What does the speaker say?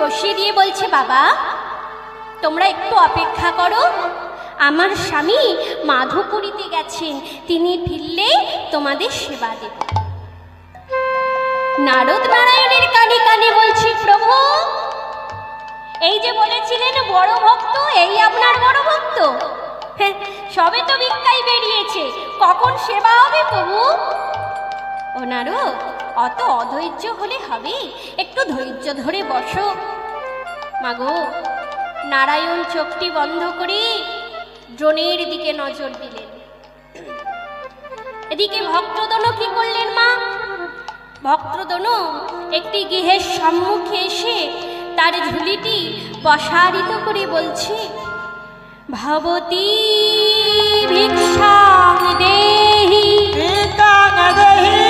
বসিয়ে দিয়ে বলছে, বাবা তোমরা একটু অপেক্ষা করো, আমার স্বামী মাধবপুরীতে গেছেন, তিনি ফিরলে তোমাদের সেবা দেব। নারদ নারায়ণের কানে কানে বলছি, প্রভু এই যে বলেছিলেন বড় ভক্ত, এই আপনার বড় ভক্ত? সবে তো ভিক্ষায় বেরিয়েছে, কখন সেবা হবে প্রভু? ও নারদ, অত অধৈর্য হলে হবে, একটু ধৈর্য ধরে বসো। মাগো, নারায়ণ চোখটি বন্ধ করে ড্রোনের দিকে নজর দিলেন। এদিকে ভক্তদন কি করলেন মা? ভক্তদন একটি গৃহের সম্মুখে এসে তার ঝুলিটি প্রসারিত করে বলছে, ভবতী ভিক্ষাং দেহি, ভিক্ষাং দেহি